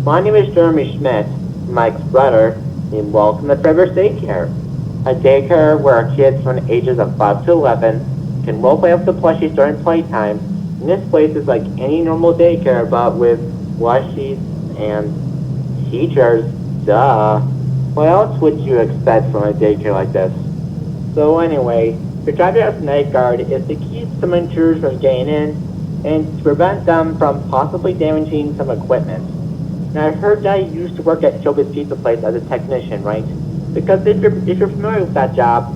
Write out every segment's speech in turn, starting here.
My name is Jeremy Schmidt, Mike's brother, and welcome to Fredbear Daycare, a daycare where our kids from the ages of 5 to 11 can roleplay up to plushies during playtime. And this place is like any normal daycare, but with plushies and teachers. Duh. What else would you expect from a daycare like this? So anyway, your job as a night guard is to keep some intruders from getting in and to prevent them from possibly damaging some equipment. Now, I've heard that you used to work at Joba's Pizza Place as a technician, right? Because if you're familiar with that job,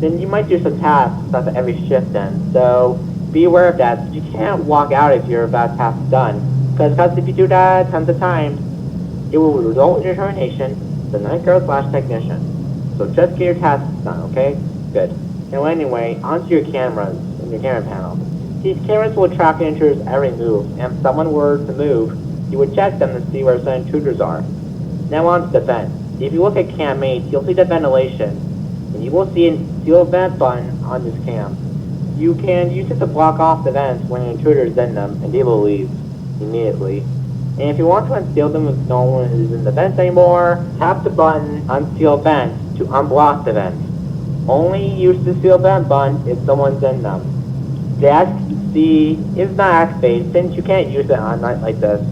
then you might do some tasks after every shift then. So be aware of that. You can't walk out if you're about task done. Because if you do that tons of times, it will result in your termination as a night guard / technician. So just get your tasks done, okay? Good. Now anyway, onto your cameras in your camera panel. These cameras will track intruders every move, and if someone were to move, you would check them to see where some intruders are. Now on to the vent. If you look at cam 8, you'll see the ventilation, and you will see a seal vent button on this cam. You can use it to block off the vents when an intruder is in them, and they will leave immediately. And if you want to unseal them if no one is in the vents anymore, tap the button Unseal Vents to unblock the vents. Only use the seal vent button if someone's in them. The C is not activated since you can't use it on a night like this.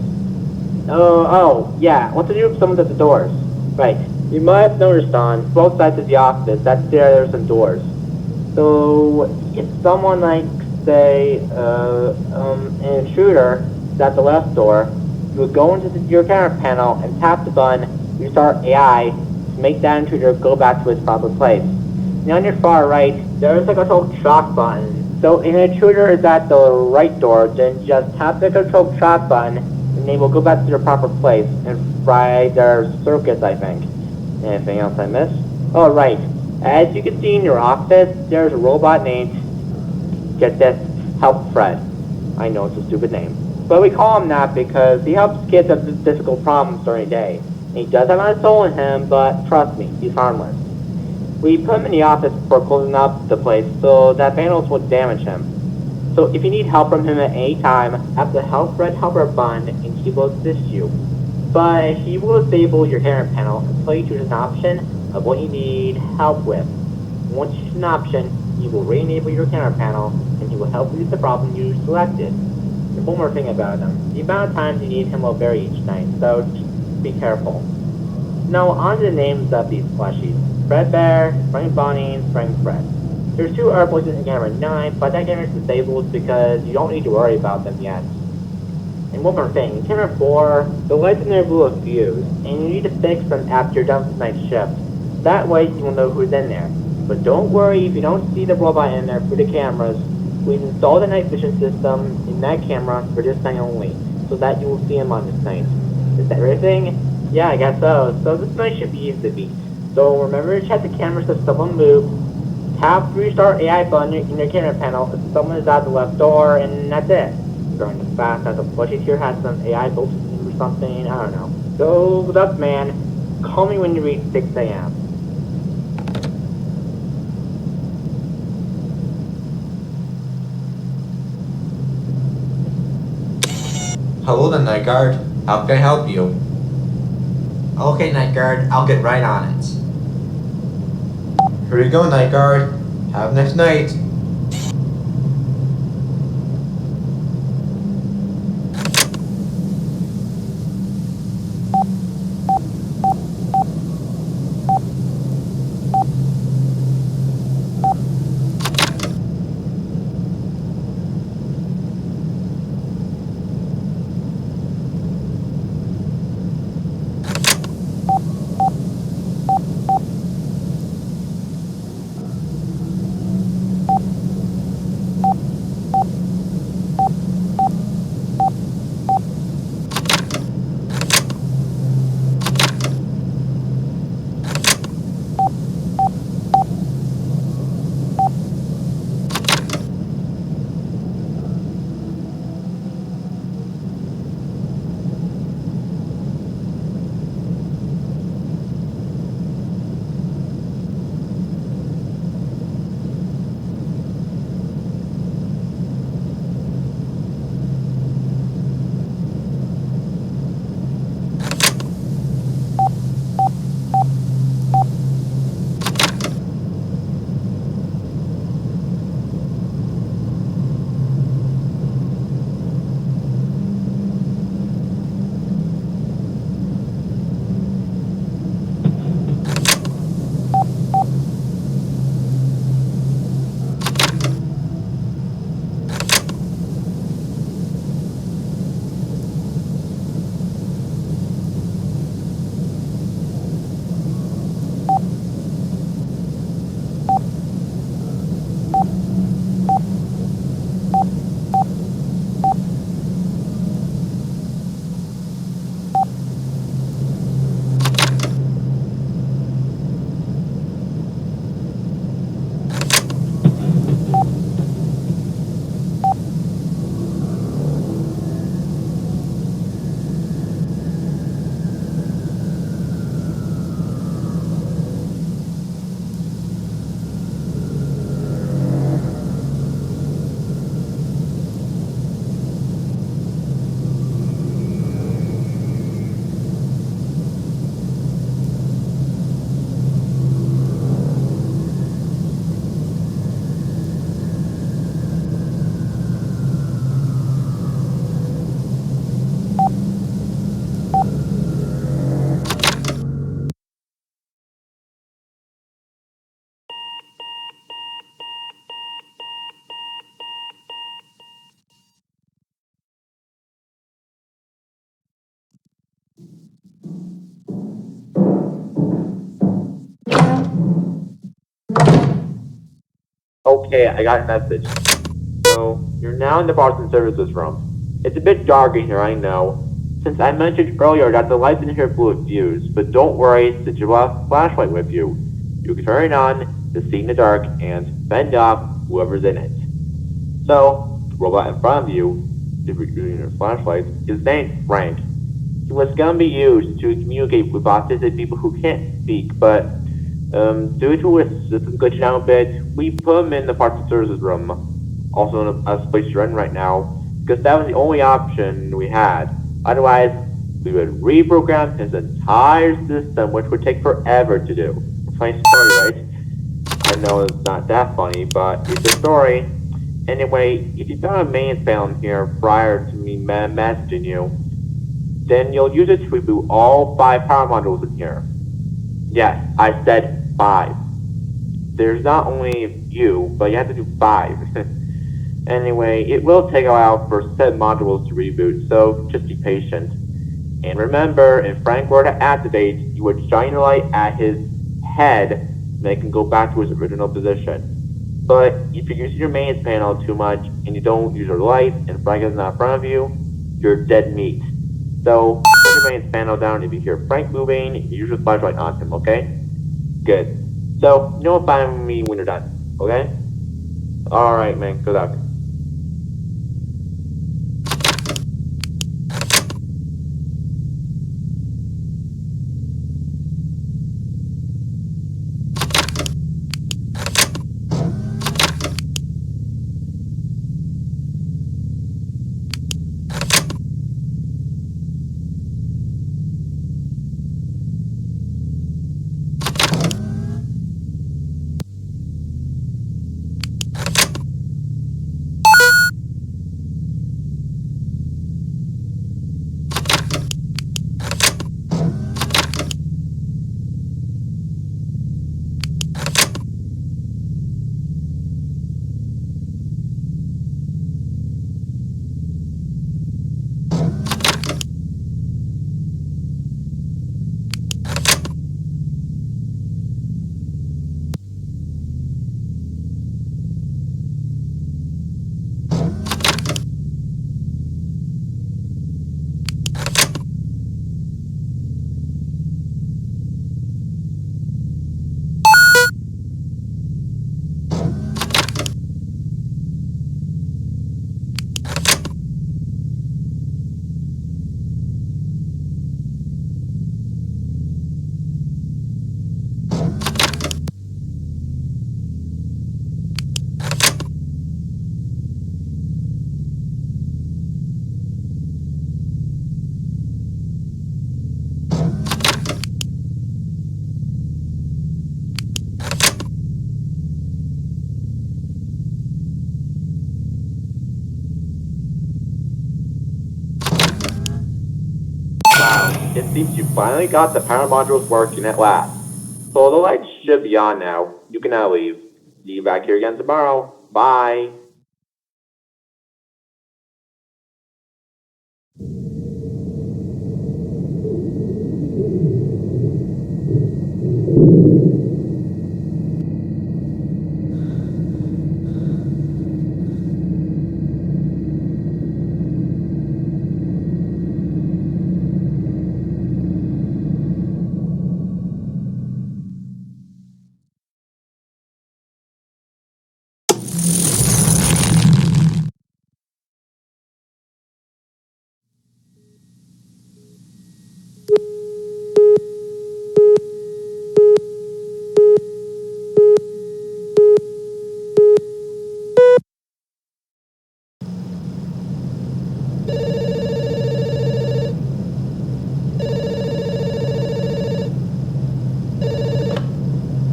Yeah, what to do if someone's at the doors? Right, you might have noticed on both sides of the office that there's some doors. So, if someone like, say, an intruder is at the left door, you would go into your camera panel and tap the button Restart AI to make that intruder go back to its proper place. Now on your far right, there is a control shock button. So if an intruder is at the right door, then just tap the control shock button and they will go back to their proper place and fry their circuits, I think. Anything else I missed? Oh, right. As you can see in your office, there's a robot named, get this, Help Fred. I know it's a stupid name. But we call him that because he helps kids have physical problems during the day. And he does have a soul in him, but trust me, he's harmless. We put him in the office before closing up the place so that vandals won't damage him. So if you need help from him at any time, have the Help Fred Helper button and he will assist you. But he will disable your camera panel until you choose an option of what you need help with. Once you choose an option, he will re-enable your camera panel and he will help you with the problem you selected. And one more thing about him, the amount of times you need him will vary each night, so be careful. Now on to the names of these plushies. Fredbear, Frank Bonnie, and Frank Fred. There's 2 other voices in camera 9, but that camera is disabled because you don't need to worry about them yet. And one more thing, in camera 4, the lights in there will fuse, and you need to fix them after you're done with tonight's shift. That way you will know who's in there. But don't worry if you don't see the robot in there through the cameras. We've installed a night vision system in that camera for this night only, so that you will see him on this night. Is that everything? Yeah, I guess so. So this night should be easy to beat. So remember to check the cameras if someone moves. Tap the Restart AI button in your camera panel if someone is at the left door, and that's it. Going as fast as a plushie here has some AI built in or something, I don't know. So, good up, man. Call me when you reach 6 a.m. Hello the Night Guard. How can I help you? Okay, Night Guard, I'll get right on it. Here you go, Night Guard. Have a nice night. Okay, I got a message. So, you're now in the parts and services room. It's a bit dark in here, I know. Since I mentioned earlier that the lights in here will fuse, but don't worry, since you have a flashlight with you. You can turn it on to see in the dark and fend off whoever's in it. So, the robot in front of you, if you're using your flashlight, is named Frank. He was gonna be used to communicate with autistic people who can't speak, but due to his system glitching out a bit, we put him in the parts and services room, also in a place you're in right now, because that was the only option we had. Otherwise, we would reprogram his entire system, which would take forever to do. Funny story, right? I know it's not that funny, but it's a story. Anyway, if you found a main panel here prior to me messaging you, then you'll use it to reboot all 5 power modules in here. Yes, I said 5. There's not only you, but you have to do 5. Anyway, it will take a while for said modules to reboot, so just be patient. And remember, if Frank were to activate, you would shine a light at his head, make him go back to his original position. But if you're using your mains panel too much, and you don't use your light, and Frank is not in front of you, you're dead meat. So, put your mains panel down if you hear Frank moving, you use your flashlight on him, okay? Good. So, you'll find me when you're done, okay? Alright, man, good luck. Wow, it seems you finally got the power modules working at last. So the lights should be on now. You can now leave. See you back here again tomorrow. Bye.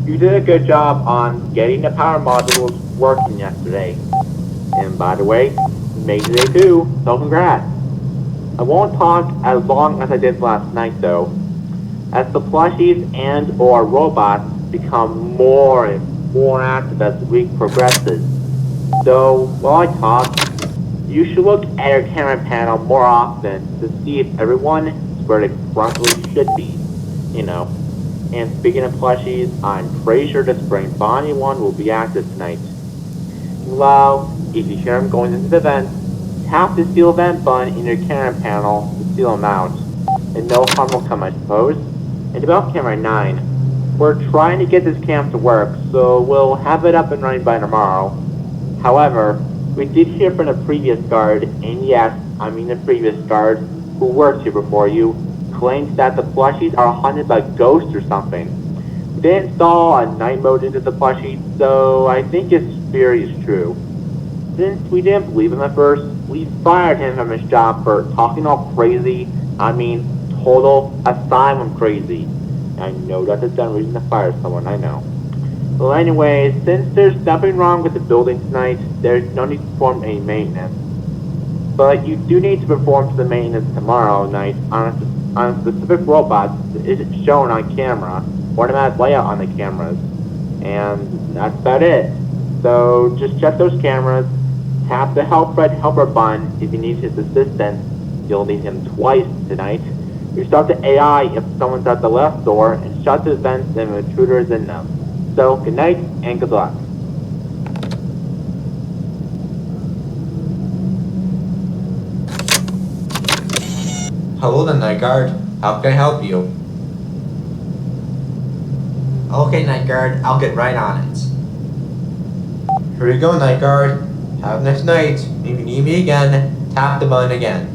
You did a good job on getting the power modules working yesterday. And by the way, you made it today too, so congrats. I won't talk as long as I did last night though. As the plushies and or robots become more and more active as the week progresses. So, while I talk, you should look at your camera panel more often to see if everyone is where they properly should be, you know. And speaking of plushies, I'm pretty sure the Spring Bonnie one will be active tonight. low. If you hear him going into the vent, tap the steel vent button in your camera panel to seal him out. And no harm will come, I suppose. And about camera 9, we're trying to get this cam to work, so we'll have it up and running by tomorrow. However, we did hear from the previous guard, and yes, I mean the previous guard, who worked here before you, claims that the plushies are haunted by ghosts or something. They install a night mode into the plushies, so I think his theory is true. Since we didn't believe him at first, we fired him from his job for talking all crazy. I mean, total asylum crazy. I know that's a dumb reason to fire someone, I know. Well, anyway, since there's nothing wrong with the building tonight, there's no need to perform any maintenance. But you do need to perform the maintenance tomorrow night on specific robots that isn't shown on camera, or automatic layout on the cameras. And that's about it. So just check those cameras, tap the Help Fred helper button if you need his assistance. You'll need him twice tonight. Restart the AI if someone's at the left door, and shut the vents if an intruder is in them. So, good night, and good luck. Hello the night guard. How can I help you? Okay, night guard, I'll get right on it. Here you go, night guard. Have a nice night. If you need me again, tap the button again.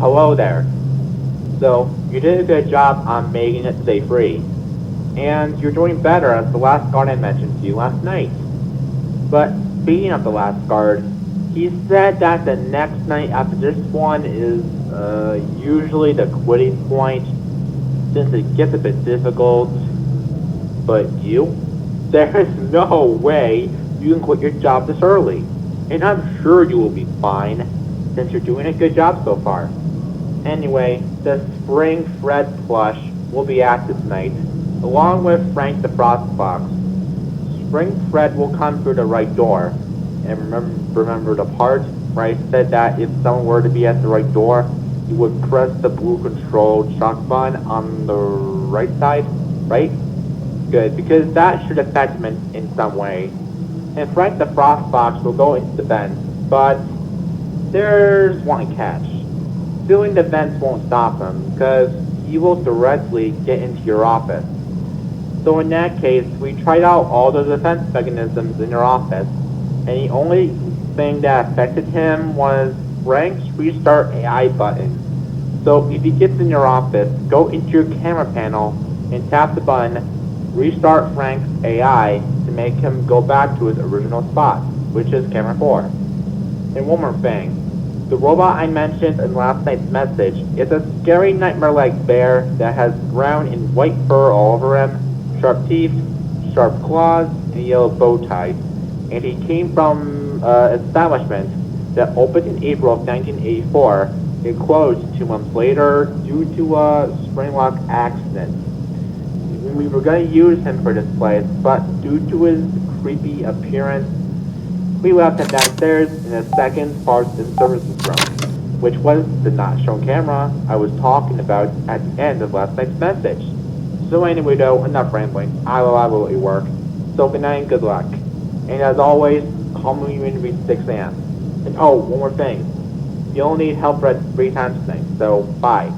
hello there. So, you did a good job on making it stay free. And you're doing better as the last guard I mentioned to you last night. But speaking of the last guard, he said that the next night after this one is usually the quitting point, since it gets a bit difficult. But you? There is no way you can quit your job this early. And I'm sure you will be fine, since you're doing a good job so far. Anyway, the Spring Fred plush will be active tonight, along with Frank the Frost Fox. Spring Fred will come through the right door. And remember the part where I said that if someone were to be at the right door, you would press the blue control shock button on the right side, right? Good, because that should affect him in some way. And Frank the Frost Fox will go into the vents, but there's one catch. Filling the vents won't stop him, because he will directly get into your office. So in that case, we tried out all the defense mechanisms in your office, and the only thing that affected him was Frank's restart AI button. So if he gets in your office, go into your camera panel and tap the button Restart Frank's AI to make him go back to his original spot, which is camera 4. And one more thing. The robot I mentioned in last night's message is a scary nightmare-like bear that has brown and white fur all over him, sharp teeth, sharp claws, and a yellow bow tie. And he came from an establishment that opened in April of 1984 and closed 2 months later due to a spring lock accident. We were going to use him for this place, but due to his creepy appearance, we left him downstairs in the second parts and services room, which was the not shown camera I was talking about at the end of last night's message. So anyway though, enough rambling. I will let you work. So good night and good luck. And as always, call me when you reach 6 a.m. And oh, one more thing. You'll need help at 3 times tonight, so bye.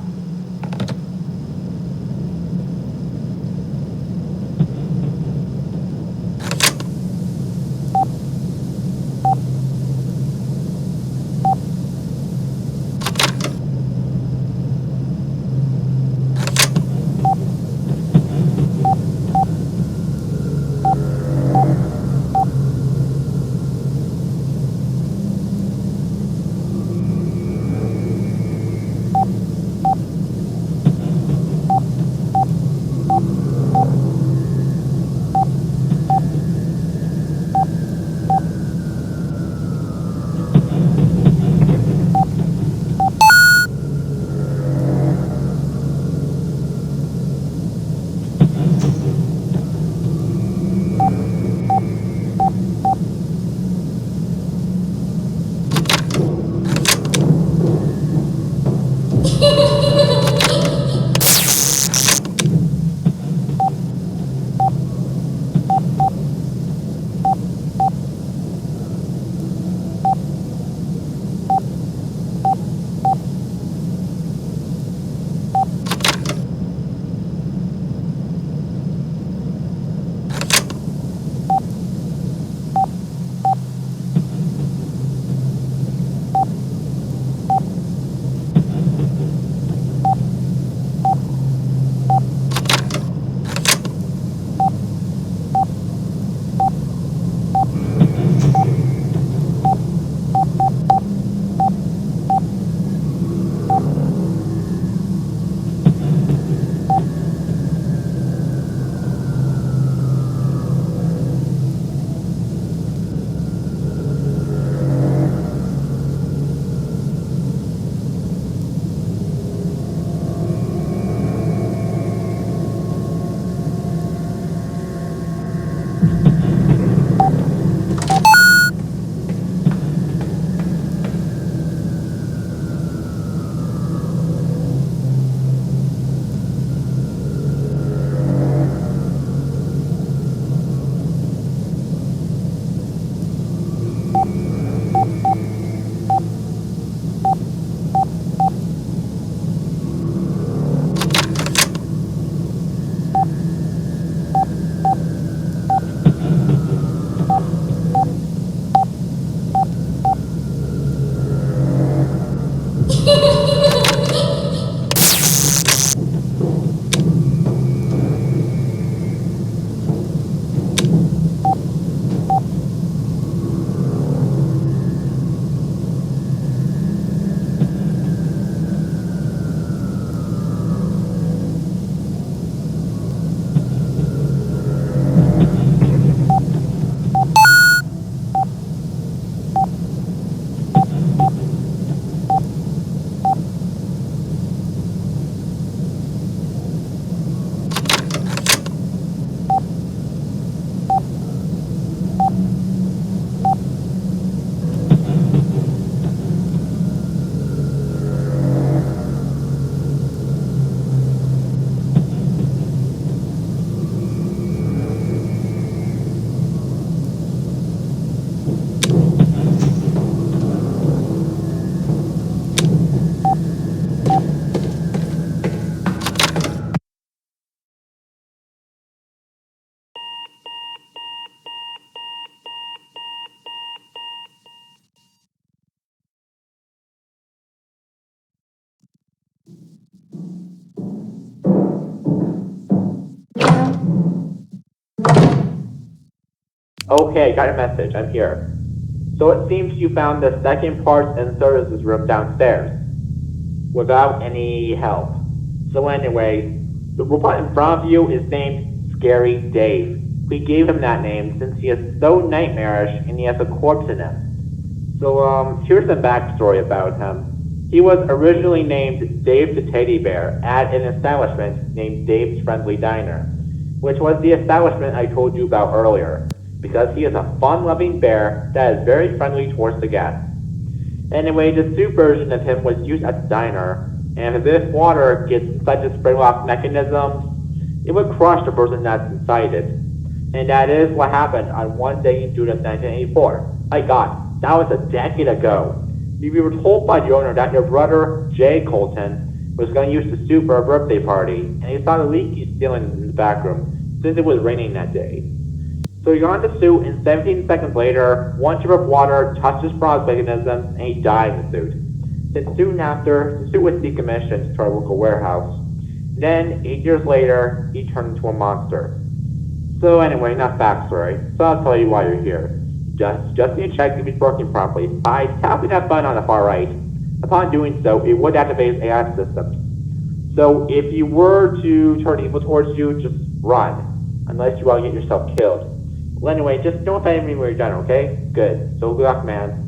Okay, got your message. I'm here. So it seems you found the second parts and services room downstairs without any help. So anyway, the robot in front of you is named Scary Dave. We gave him that name since he is so nightmarish and he has a corpse in him. So here's the backstory about him. He was originally named Dave the Teddy Bear at an establishment named Dave's Friendly Diner, which was the establishment I told you about earlier, because he is a fun-loving bear that is very friendly towards the guests. Anyway, the soup version of him was used at the diner, and if this water gets inside the spring lock mechanism, it would crush the person that's inside it. And that is what happened on one day in June of 1984. My God, that was a decade ago. You were told by the owner that your brother, Jay Colton, was going to use the soup for a birthday party, and he saw the leaky ceiling in the back room, since it was raining that day. So he got in the suit, and 17 seconds later, one drip of water touched his frog mechanism, and he died in the suit. Then soon after, the suit was decommissioned to our local warehouse. Then, 8 years later, he turned into a monster. So anyway, enough backstory, so I'll tell you why you're here. Just need to check if it's working properly by tapping that button on the far right. Upon doing so, it would activate its AI systems. So if you were to turn evil towards you, just run, unless you want to get yourself killed. Well, anyway, just don't offend me when you're done, okay? Good. So good luck, man.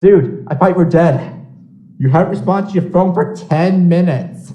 Dude, I thought you were dead. You haven't responded to your phone for 10 minutes.